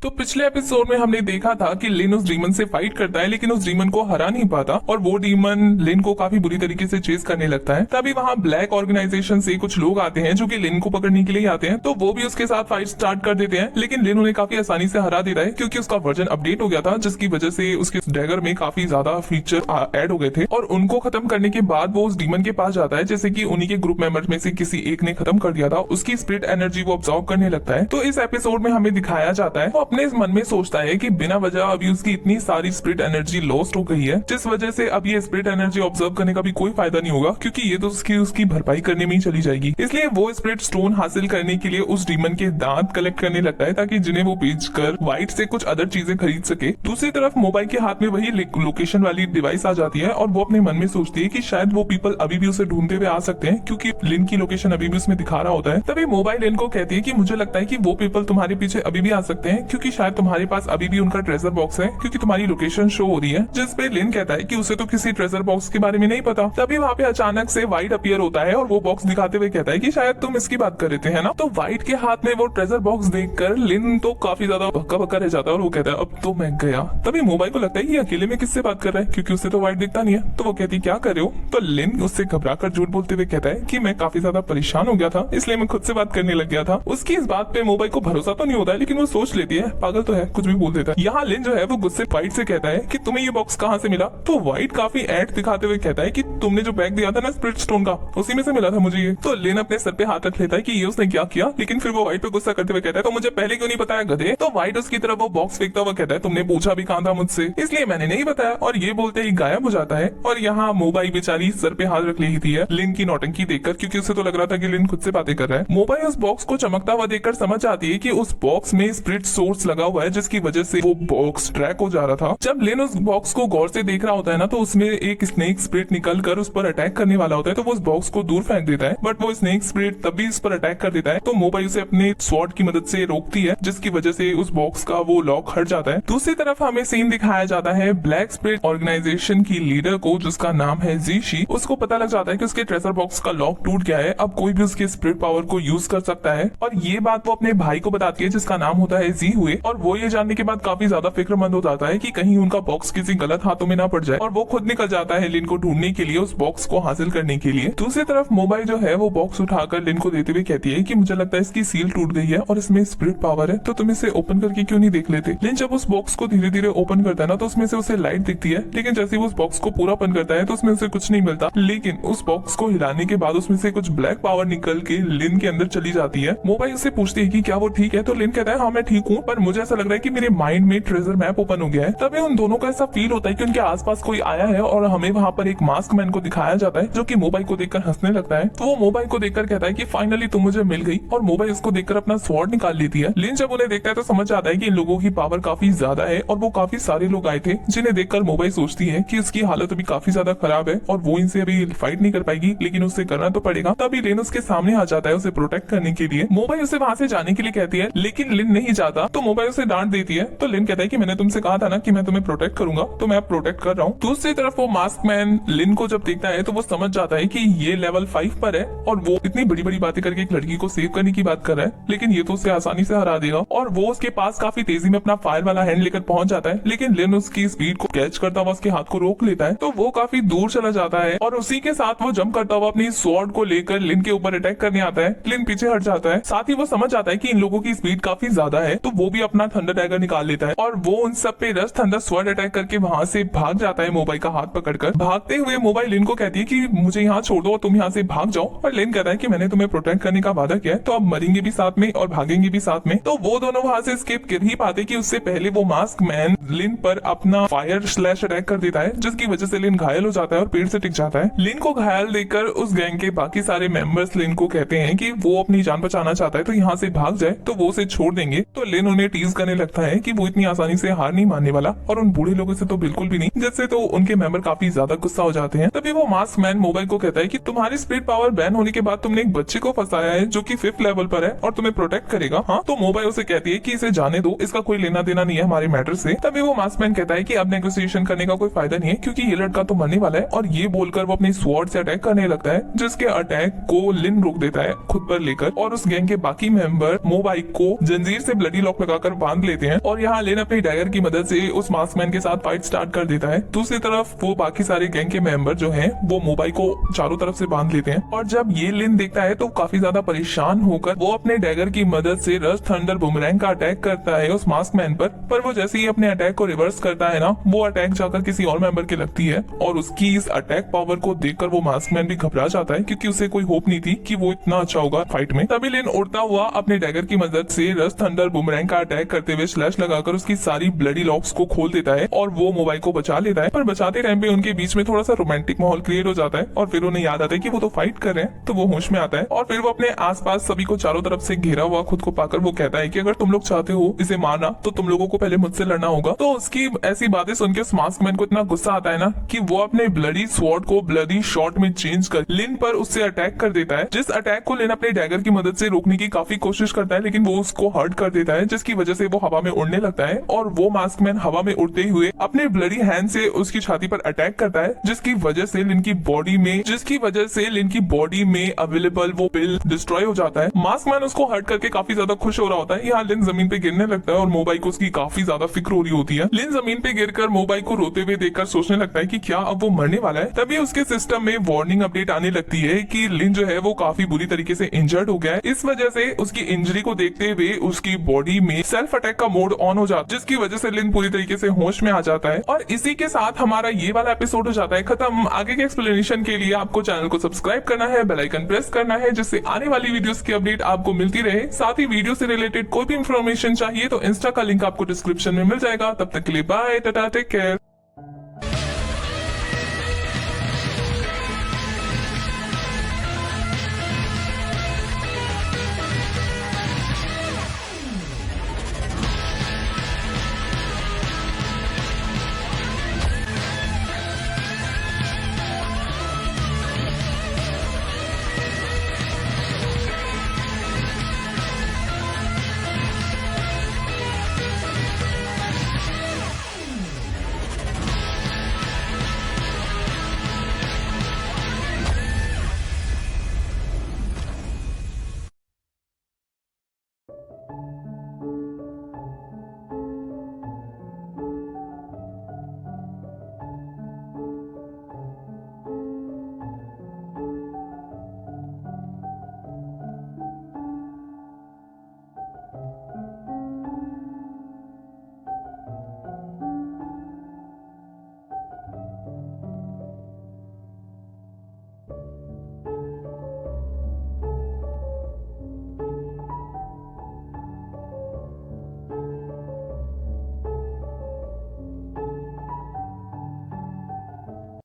तो पिछले एपिसोड में हमने देखा था कि लिन उस डीमन से फाइट करता है लेकिन उस डीमन को हरा नहीं पाता और वो डीमन लिन को काफी बुरी तरीके से चेस करने लगता है। तभी वहाँ ब्लैक ऑर्गेनाइजेशन से कुछ लोग आते हैं जो कि लिन को पकड़ने के लिए आते हैं, तो वो भी उसके साथ फाइट स्टार्ट कर देते हैं। लेकिन लिन उन्हें काफी आसानी से हरा देता है क्योंकि उसका वर्जन अपडेट हो गया था, जिसकी वजह से उसके डैगर में काफी ज्यादा फीचर ऐड हो गए थे। और उनको खत्म करने के बाद वो उस डीमन के पास जाता है, जैसे कि उन्हीं के ग्रुप मेंबर में से किसी एक ने खत्म कर दिया था। उसकी स्पिरिट एनर्जी वो ऑब्जॉर्व करने लगता है। तो इस एपिसोड में हमें दिखाया जाता है वो अपने मन में सोचता है कि बिना वजह अभी उसकी इतनी सारी स्पिरिट एनर्जी लॉस्ट हो गई है, जिस वजह से अब ये स्पिरिट एनर्जी ऑब्जर्व करने का भी कोई फायदा नहीं होगा क्योंकि ये तो उसकी भरपाई करने में ही चली जाएगी। इसलिए वो स्पिरिट स्टोन हासिल करने के लिए उस डीमन के दांत कलेक्ट करने लगता है ताकि जिन्हें वो बेचकर व्हाइट से कुछ अदर चीजें खरीद सके। दूसरी तरफ मोबाइल के हाथ में वही लोकेशन वाली डिवाइस आ जाती है और वो अपने मन में सोचती है कि शायद वो पीपल अभी भी उसे ढूंढते हुए आ सकते हैं क्योंकि लिन की लोकेशन अभी भी उसमें दिखा रहा होता है। तभी मोबाइल लिन को कहती है कि मुझे लगता है कि वो पीपल तुम्हारे पीछे अभी भी आ सकते हैं क्योंकि शायद तुम्हारे पास अभी भी उनका ट्रेजर बॉक्स है, क्योंकि तुम्हारी लोकेशन शो हो रही है। जिस पे लिन कहता है कि उसे तो किसी ट्रेजर बॉक्स के बारे में नहीं पता। तभी वहाँ पे अचानक से व्हाइट अपीयर होता है और वो बॉक्स दिखाते हुए कहता है कि शायद तुम इसकी बात कर रहे थे, है ना। तो व्हाइट के हाथ में वो ट्रेजर बॉक्स देखकर लिन तो काफी ज्यादा भक्का भक्का रह जाता है और वो कहता है अब तो मैं गया। तभी मोबाइल को लगता है कि अकेले में किससे बात कर रहा है क्योंकि उसे तो व्हाइट दिखता नहीं है। तो वो कहती क्या कर रहे हो। तो लिन उससे घबराकर झूठ बोलते हुए कहता है कि मैं काफी ज्यादा परेशान हो गया था इसलिए मैं खुद से बात करने लग गया था। उसकी इस बात पे मोबाइल को भरोसा तो नहीं होता है लेकिन वो सोच लेती है पागल तो है, कुछ भी बोल देता है। यहाँ लिन जो है वो गुस्से व्हाइट से कहता है कि तुम्हें ये बॉक्स कहाँ से मिला। तो व्हाइट काफी एड दिखाते हुए कहता है कि तुमने जो बैग दिया था ना स्पिरिट स्टोन का, उसी में से मिला था मुझे ये। तो लिन अपने सर पे हाथ रख लेता है कि ये उसने क्या किया, लेकिन फिर वो व्हाइट पे गुस्सा करते हुए कहता है तो मुझे पहले क्यों नहीं बताया गधे। तो व्हाइट उसकी तरफ वो बॉक्स फेंकता हुआ कहता है तुमने पूछा भी कहाँ था मुझसे, इसलिए मैंने नहीं बताया। और ये बोलते ही गायब हो जाता है। और यहाँ मोबाइल बेचारी सर पे हाथ रख लेती है लिन की नौटंकी देखकर, क्योंकि उसे तो लग रहा था कि लिन खुद से बातें कर रहा है। मोबाइल उस बॉक्स को चमकता हुआ देखकर समझ आती है कि उस बॉक्स में स्पिरिट सोर्स लगा हुआ है, जिसकी वजह से वो बॉक्स ट्रैक हो जा रहा था। जब लिन उस बॉक्स को गौर से देख रहा होता है ना, तो उसमें एक स्नेक स्पिरिट निकल कर उस पर अटैक करने वाला होता है। तो वो उस बॉक्स को दूर फेंक देता है, बट वो स्नेक स्पिरिट तब भी उस पर अटैक कर देता है। तो मोबाइल उसे अपने स्वॉर्ड की मदद से रोकती है, जिसकी वजह से उस बॉक्स का वो लॉक हट जाता है। दूसरी तरफ हमें सीन दिखाया जाता है ब्लैक स्पिरिट ऑर्गेनाइजेशन की लीडर को, जिसका नाम है जीशी। उसको पता लग जाता है कि उसके ट्रेजर बॉक्स का लॉक टूट गया है, अब कोई भी उसके स्पिरिट पावर को यूज कर सकता है। और ये बात वो अपने भाई को बताती है जिसका नाम होता है जी हुए। और वो ये जानने के बाद काफी ज्यादा फिक्रमंद हो जाता है कि कहीं उनका बॉक्स किसी गलत हाथों में ना पड़ जाए, और वो खुद निकल जाता है लिन को ढूंढने के लिए, उस बॉक्स को हासिल करने के लिए। दूसरी तरफ मोबाइल जो है वो बॉक्स उठाकर लिन को देते हुए कहती है कि मुझे लगता है इसकी सील टूट गई है और इसमें स्पिरिट पावर है, तो तुम इसे ओपन करके क्यों नहीं देख लेते। लिन जब उस बॉक्स को धीरे धीरे ओपन करता है ना, तो उसमें से उसे लाइट दिखती है, लेकिन जैसे वो उस बॉक्स को पूरा ओपन करता है तो उसमें उसे कुछ नहीं मिलता। लेकिन उस बॉक्स को हिलाने के बाद उसमें से कुछ ब्लैक पावर निकल के लिन के अंदर चली जाती है। मोबाइल उससे पूछती है कि क्या वो ठीक है, तो लिन कहता है हाँ मैं ठीक हूँ, पर मुझे ऐसा लग रहा है कि मेरे माइंड में ट्रेजर मैप ओपन हो गया है। तभी उन दोनों का ऐसा फील होता है कि उनके आसपास कोई आया है और हमें वहाँ पर एक मास्क मैन को दिखाया जाता है जो कि मोबाइल को देखकर हंसने लगता है। तो वो मोबाइल को देखकर कहता है कि फाइनली तुम मुझे मिल गई, और मोबाइल उसको देखकर अपना स्वॉर्ड निकाल लेती है। लिन जब उन्हें देखता है तो समझ आता है कि इन लोगों की पावर काफी ज्यादा है और वो काफी सारे लोग आए थे, जिन्हें देखकर मोबाइल सोचती है कि उसकी हालत अभी काफी ज्यादा खराब है और वो इनसे अभी फाइट नहीं कर पाएगी, लेकिन उससे करना तो पड़ेगा। तभी लिन उसके सामने आ जाता है उसे प्रोटेक्ट करने के लिए। मोबाइल उसे वहाँ से जाने के लिए कहती है, लेकिन लिन नहीं जाता, तो मोबाइल उसे डांट देती है। तो लिन कहता है कि मैंने तुमसे कहा था ना कि मैं तुम्हें प्रोटेक्ट करूंगा, तो मैं प्रोटेक्ट कर रहा हूँ। दूसरी तरफ वो मास्क मैन लिन को जब देखता है तो वो समझ जाता है कि ये लेवल 5 पर है और वो इतनी बड़ी बड़ी बातें करके एक लड़की को सेव करने की बात कर रहा है, लेकिन ये तो उसे आसानी से हरा देगा। और वो उसके पास काफी तेजी में अपना फायर वाला हैंड लेकर पहुंच जाता है, लेकिन लिन उसकी स्पीड को कैच करता हुआ उसके हाथ को रोक लेता है। तो वो काफी दूर चला जाता है और उसी के साथ वो जंप करता हुआ अपनी स्वॉर्ड को लेकर लिन के ऊपर अटैक करने आता है। लिन पीछे हट जाता है। साथ ही वो समझ जाता है कि इन लोगों की स्पीड काफी ज्यादा है, तो वो भी अपना थंडर डैगर निकाल लेता है और वो उन सब पे रस थंडर स्वॉर्ड अटैक करके वहां से भाग जाता है मोबाइल का हाथ पकड़कर। भागते हुए मोबाइल लिन को कहती है कि मुझे यहाँ छोड़ दो और तुम यहाँ से भाग जाओ, और लिन कहता है कि मैंने तुम्हें प्रोटेक्ट करने का वादा किया है, तो अब मरेंगे भी साथ में और भागेंगे भी साथ में। तो वो दोनों वहां से स्केप कर ही पाते कि उससे पहले वो मास्क मैन लिन पर अपना फायर स्लैश अटैक कर देता है, जिसकी वजह से लिन घायल हो जाता है और पेड़ से टिक जाता है। लिन को घायल देखकर उस गैंग के बाकी सारे मेंबर्स लिन को कहते हैं कि वो अपनी जान बचाना चाहता है, तो यहाँ से भाग जाए तो वो उसे छोड़ देंगे। तो लिन उन्हें टीज करने लगता है कि वो इतनी आसानी से हार नहीं मानने वाला, और उन बूढ़े लोगों से तो बिल्कुल भी नहीं, जिससे तो उनके मेंबर काफी ज्यादा गुस्सा हो जाते हैं। तभी वो मास्क मैन मोबाइल को कहता है कि तुम्हारी स्पिरिट पावर बैन होने के बाद तुमने एक बच्चे को फंसाया है जो कि 5th लेवल पर है और तुम्हें प्रोटेक्ट करेगा। हाँ, तो मोबाइल उसे कहती है कि इसे जाने दो, इसका कोई लेना देना नहीं है हमारे मैटर से। तभी तभी वो मास्कमैन कहता है कि अब नेगोशिएशन करने का कोई फायदा नहीं है क्योंकि ये लड़का तो मरने वाला है, और ये बोलकर वो अपनी स्वॉर्ड से अटैक करने लगता है, जिसके अटैक को लिन रोक देता है खुद पर लेकर, और उस गैंग के बाकी मेंबर मोबाइक को जंजीर से ब्लडी लॉक लगाकर बांध लेते हैं। और यहाँ लिन अपनी डैगर की मदद से उस मास्कमैन के साथ फाइट स्टार्ट कर देता है। दूसरी तरफ वो बाकी सारे गैंग के मेंबर जो हैं वो मोबाइक को चारों तरफ से बांध लेते हैं, और जब ये लिन देखता है तो काफी ज्यादा परेशान होकर वो अपने डैगर की मदद से रस्ट थंडर बुमरैंग का अटैक करता है उस मास्कमैन पर वो जैसे ही अपने अटैक को रिवर्स करता है ना, वो अटैक जाकर किसी और मेंबर के लगती है, और उसकी इस अटैक पावर को देखकर वो मास्कमैन भी घबरा जाता है क्योंकि उसे कोई होप नहीं थी कि वो इतना अच्छा होगा फाइट में। तभी लिन उड़ता हुआ अपने डैगर की मदद से रस्ट थंडर बुमरैंग का अटैक करते हुए स्लैश लगाकर उसकी सारी ब्लडी लॉक्स को खोल देता है और वो मोबाइल को बचा लेता है। पर बचाते टाइम पे उनके बीच में थोड़ा सा रोमांटिक माहौल क्रिएट हो जाता है, और फिर उन्हें याद आता है कि वो तो फाइट कर रहे हैं, तो वो होश में आता है, और फिर वो अपने आसपास सभी को चारों तरफ से घेरा हुआ खुद को पाकर वो कहता है कि अगर तुम लोग चाहते हो इसे मारना तो तुम लोगों को पहले मुझसे लड़ना होगा। तो उसकी ऐसी बातें सुन के उस मास्कमैन को इतना गुस्सा आता है ना कि वो अपने ब्लडी स्वॉर्ड को ब्लडी शॉट में चेंज कर लिन पर उससे अटैक कर देता है, जिस अटैक को लिन अपने डैगर की मदद से रोकने की काफी कोशिश करता है, लेकिन वो उसको हर्ट कर देता है, जिसकी वजह से वो हवा में उड़ने लगता है, और वो मास्कमैन हवा में उड़ते हुए अपने ब्लडी हैंड से उसकी छाती पर अटैक करता है, जिसकी वजह से लिन की बॉडी में अवेलेबल वो पिल डिस्ट्रॉय हो जाता है। मास्कमैन उसको हर्ट करके काफी ज्यादा खुश हो रहा होता है। यहाँ लिन जमीन पे गिरने लगता है और मोबाइल को उसकी काफी ज्यादा फिक्र हो रही होती है। लिन जमीन पे गिरकर मोबाइल को रोते हुए देखकर सोचने लगता है कि क्या अब वो मरने वाला है। तभी उसके सिस्टम में वार्निंग अपडेट आने लगती है कि लिन जो है वो काफी बुरी तरीके से इंजर्ड हो गया है। इस वजह से उसकी इंजरी को देखते हुए उसकी बॉडी में सेल्फ अटैक का मोड ऑन हो जाता है, जिसकी वजह से लिन पूरी तरीके से होश में आ जाता है। और इसी के साथ हमारा ये वाला एपिसोड हो जाता है खत्म। आगे के एक्सप्लेनेशन के लिए आपको चैनल को सब्सक्राइब करना है, बेल आइकन प्रेस करना है, जिससे आने वाली वीडियोस की अपडेट आपको मिलती रहे। साथ ही वीडियो से रिलेटेड कोई भी इंफॉर्मेशन चाहिए तो इंस्टा का लिंक आपको डिस्क्रिप्शन में मिल जाएगा। तब तक के लिए बाय, टाटा, टेक केयर।